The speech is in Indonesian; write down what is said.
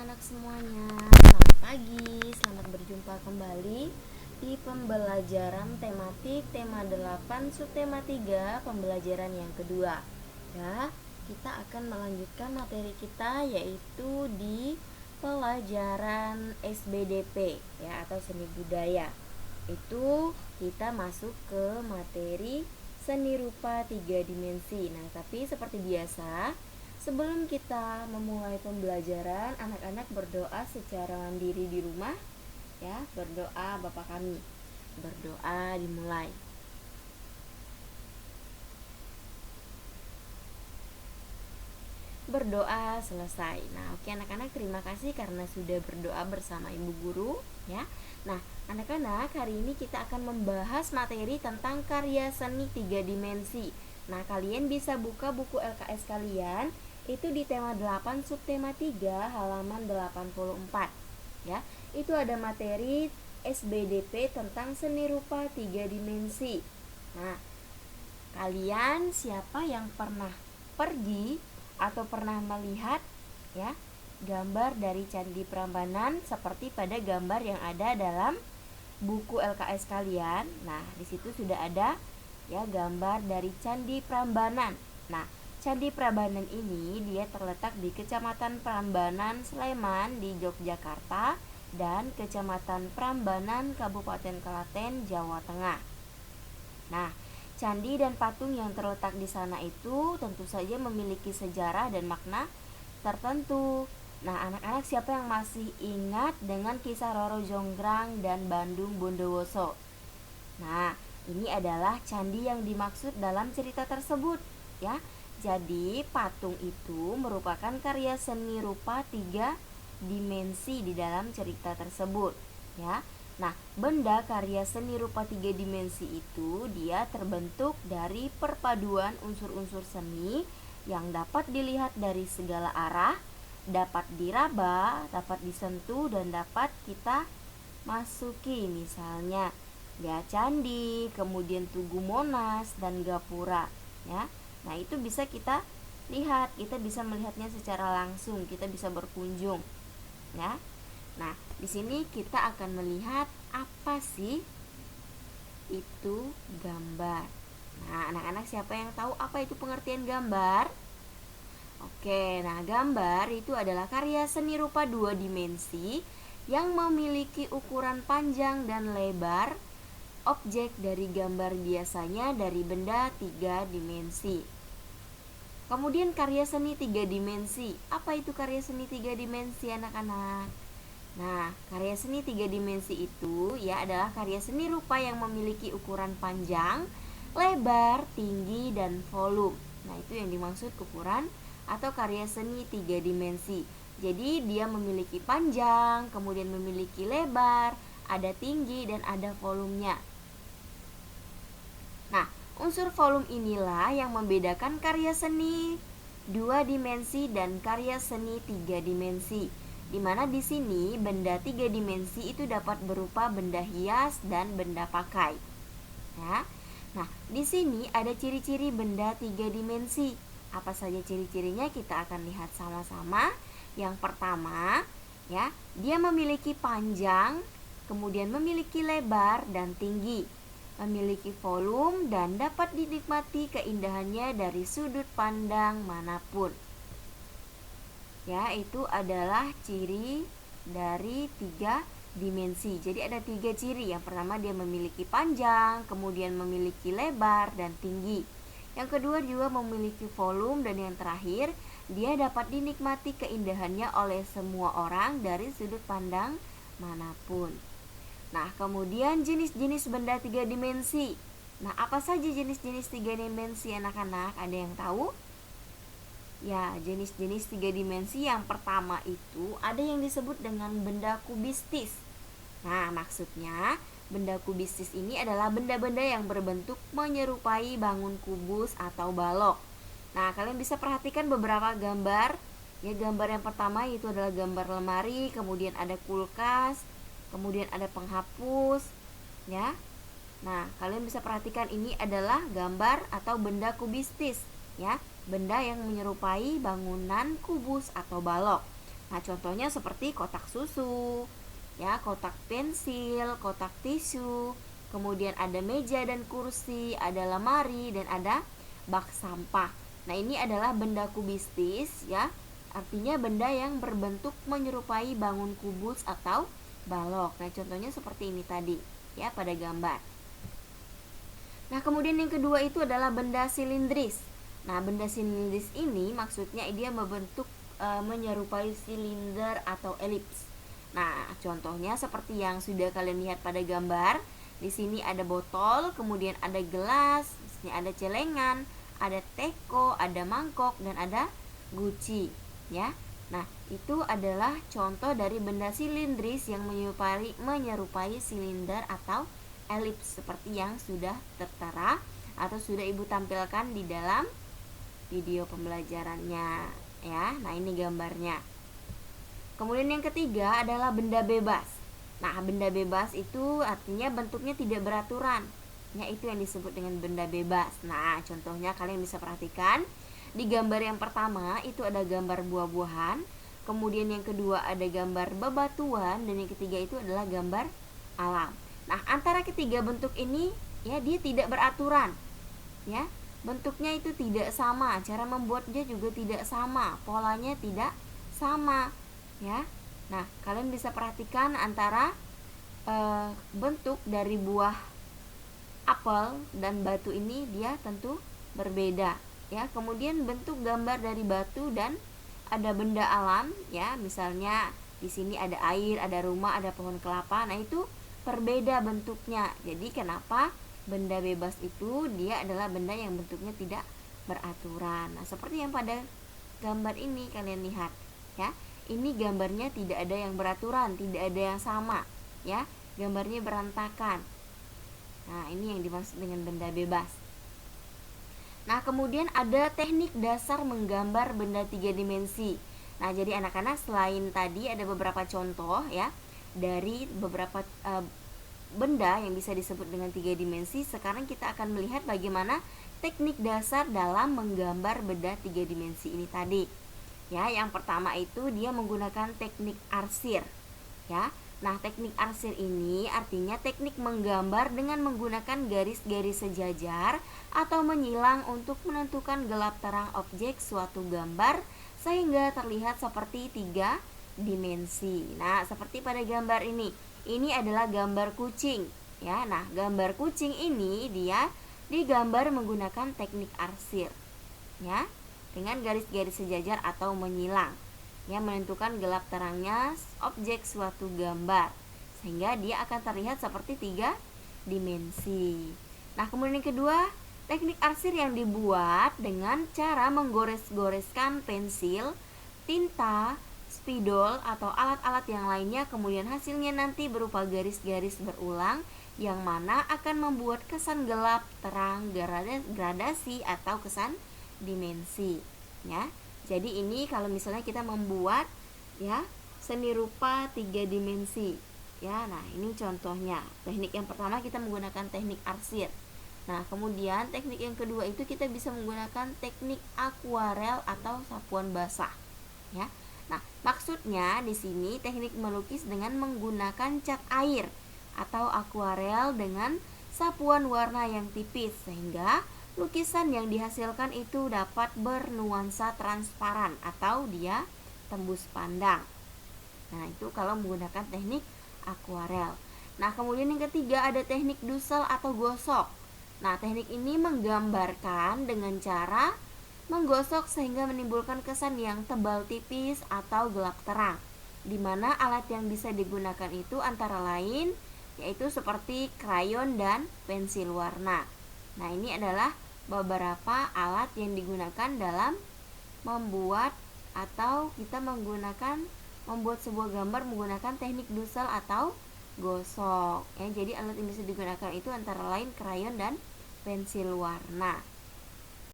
anak-anak semuanya, selamat pagi, selamat berjumpa kembali di pembelajaran tematik tema 8 subtema 3 pembelajaran yang kedua. Ya, kita akan melanjutkan materi kita yaitu di pelajaran SBDP ya atau seni budaya. Itu kita masuk ke materi seni rupa 3 dimensi. Nah, tapi seperti biasa, sebelum kita memulai pembelajaran, anak-anak berdoa secara mandiri di rumah ya, berdoa Bapa kami. Berdoa dimulai. Berdoa selesai. Nah, oke anak-anak, terima kasih karena sudah berdoa bersama Ibu Guru ya. Nah, anak-anak, hari ini kita akan membahas materi tentang karya seni 3 dimensi. Nah, kalian bisa buka buku LKS kalian itu di tema 8 subtema 3 halaman 84 ya. Itu ada materi SBDP tentang seni rupa 3 dimensi. Nah, kalian siapa yang pernah pergi atau pernah melihat ya gambar dari Candi Prambanan seperti pada gambar yang ada dalam buku LKS kalian? Nah, di situ sudah ada ya gambar dari Candi Prambanan. Nah, Candi Prambanan ini dia terletak di Kecamatan Prambanan, Sleman di Yogyakarta dan Kecamatan Prambanan, Kabupaten Klaten, Jawa Tengah. Nah, candi dan patung yang terletak di sana itu tentu saja memiliki sejarah dan makna tertentu. Nah, anak-anak siapa yang masih ingat dengan kisah Roro Jonggrang dan Bandung Bondowoso? Nah, ini adalah candi yang dimaksud dalam cerita tersebut ya. Jadi, patung itu merupakan karya seni rupa 3 dimensi di dalam cerita tersebut ya. Nah, benda karya seni rupa 3 dimensi itu dia terbentuk dari perpaduan unsur-unsur seni yang dapat dilihat dari segala arah, dapat diraba, dapat disentuh, dan dapat kita masuki. Misalnya ya candi, kemudian Tugu Monas dan Gapura ya. Nah, itu bisa kita lihat, kita bisa melihatnya secara langsung, kita bisa berkunjung ya. Nah, di sini kita akan melihat apa sih itu gambar. Nah, anak-anak siapa yang tahu apa itu pengertian gambar? Oke, nah gambar itu adalah karya seni rupa 2 dimensi yang memiliki ukuran panjang dan lebar. Objek dari gambar biasanya dari benda 3 dimensi. Kemudian karya seni 3 dimensi. Apa itu karya seni 3 dimensi, anak-anak? Nah, karya seni 3 dimensi itu ya adalah karya seni rupa yang memiliki ukuran panjang, lebar, tinggi, dan volume. Nah, itu yang dimaksud ukuran atau karya seni 3 dimensi. Jadi, dia memiliki panjang, kemudian memiliki lebar, ada tinggi, dan ada volumenya. Nah, unsur volume inilah yang membedakan karya seni 2 dimensi dan karya seni 3 dimensi. Di mana di sini benda 3 dimensi itu dapat berupa benda hias dan benda pakai. Ya. Nah, di sini ada ciri-ciri benda 3 dimensi. Apa saja ciri-cirinya kita akan lihat sama-sama. Yang pertama, ya, dia memiliki panjang, kemudian memiliki lebar dan tinggi, memiliki volume dan dapat dinikmati keindahannya dari sudut pandang manapun. Ya, itu adalah ciri dari 3 dimensi. Jadi ada 3 ciri. Yang pertama dia memiliki panjang, kemudian memiliki lebar dan tinggi. Yang kedua juga memiliki volume, dan yang terakhir dia dapat dinikmati keindahannya oleh semua orang dari sudut pandang manapun. Nah, kemudian jenis-jenis benda 3 dimensi. Nah, apa saja jenis-jenis 3 dimensi, anak-anak? Ada yang tahu? Ya, jenis-jenis 3 dimensi yang pertama itu ada yang disebut dengan benda kubistis. Nah, maksudnya benda kubistis ini adalah benda-benda yang berbentuk menyerupai bangun kubus atau balok. Nah, kalian bisa perhatikan beberapa gambar. Ya, gambar yang pertama itu adalah gambar lemari, kemudian ada kulkas, kemudian ada penghapus, ya. Nah, kalian bisa perhatikan ini adalah gambar atau benda kubistis, ya. Benda yang menyerupai bangunan kubus atau balok. Nah, contohnya seperti kotak susu, ya, kotak pensil, kotak tisu, kemudian ada meja dan kursi, ada lemari, dan ada bak sampah. Nah, ini adalah benda kubistis, ya, artinya benda yang berbentuk menyerupai bangun kubus atau balok. Nah, contohnya seperti ini tadi, ya, pada gambar. Nah, kemudian yang kedua itu adalah benda silindris. Nah, benda silindris ini maksudnya dia membentuk menyerupai silinder atau elips. Nah, contohnya seperti yang sudah kalian lihat pada gambar. Di sini ada botol, kemudian ada gelas, di sini ada celengan, ada teko, ada mangkok, dan ada guci, ya. Nah, itu adalah contoh dari benda silindris yang menyerupai silinder atau elips seperti yang sudah tertera atau sudah Ibu tampilkan di dalam video pembelajarannya, ya. Nah, ini gambarnya. Kemudian yang ketiga adalah benda bebas. Nah, benda bebas itu artinya bentuknya tidak beraturan, ya, itu yang disebut dengan benda bebas. Nah, contohnya kalian bisa perhatikan di gambar yang pertama itu ada gambar buah-buahan, kemudian yang kedua ada gambar bebatuan, dan yang ketiga itu adalah gambar alam. Nah, antara ketiga bentuk ini, ya, dia tidak beraturan, ya, bentuknya itu tidak sama, cara membuatnya juga tidak sama, polanya tidak sama, ya. Nah, kalian bisa perhatikan antara bentuk dari buah apel dan batu ini dia tentu berbeda, ya. Kemudian bentuk gambar dari batu dan ada benda alam, ya, misalnya di sini ada air, ada rumah, ada pohon kelapa. Nah, itu berbeda bentuknya. Jadi kenapa benda bebas itu dia adalah benda yang bentuknya tidak beraturan. Nah, seperti yang pada gambar ini kalian lihat, ya. Ini gambarnya tidak ada yang beraturan, tidak ada yang sama, ya. Gambarnya berantakan. Nah, ini yang dimaksud dengan benda bebas. Nah, kemudian ada teknik dasar menggambar benda 3 dimensi. Nah, jadi anak-anak selain tadi ada beberapa contoh, ya, dari beberapa benda yang bisa disebut dengan 3 dimensi. Sekarang kita akan melihat bagaimana teknik dasar dalam menggambar benda 3 dimensi ini tadi. Ya, yang pertama itu dia menggunakan teknik arsir, ya. Nah, teknik arsir ini artinya teknik menggambar dengan menggunakan garis-garis sejajar atau menyilang untuk menentukan gelap terang objek suatu gambar sehingga terlihat seperti 3 dimensi. Nah, seperti pada gambar ini. Ini adalah gambar kucing, ya. Nah, gambar kucing ini dia digambar menggunakan teknik arsir, ya, dengan garis-garis sejajar atau menyilang, ya, menentukan gelap terangnya objek suatu gambar sehingga dia akan terlihat seperti 3 dimensi. Nah, kemudian yang kedua, teknik arsir yang dibuat dengan cara menggores-goreskan pensil, tinta, spidol atau alat-alat yang lainnya, kemudian hasilnya nanti berupa garis-garis berulang yang mana akan membuat kesan gelap, terang, gradasi atau kesan dimensi, ya. Jadi ini kalau misalnya kita membuat, ya, seni rupa 3 dimensi, ya. Nah, ini contohnya. Teknik yang pertama kita menggunakan teknik arsir. Nah, kemudian teknik yang kedua itu kita bisa menggunakan teknik akuarel atau sapuan basah, ya. Nah, maksudnya di sini teknik melukis dengan menggunakan cat air atau akuarel dengan sapuan warna yang tipis sehingga lukisan yang dihasilkan itu dapat bernuansa transparan atau dia tembus pandang. Nah, itu kalau menggunakan teknik akuarel. Nah, kemudian yang ketiga ada teknik dusel atau gosok. Nah, teknik ini menggambarkan dengan cara menggosok sehingga menimbulkan kesan yang tebal tipis atau gelap terang, di mana alat yang bisa digunakan itu antara lain yaitu seperti krayon dan pensil warna. Nah, ini adalah beberapa alat yang digunakan dalam membuat atau kita membuat sebuah gambar menggunakan teknik dusel atau gosok, ya. Jadi alat yang bisa digunakan itu antara lain krayon dan pensil warna.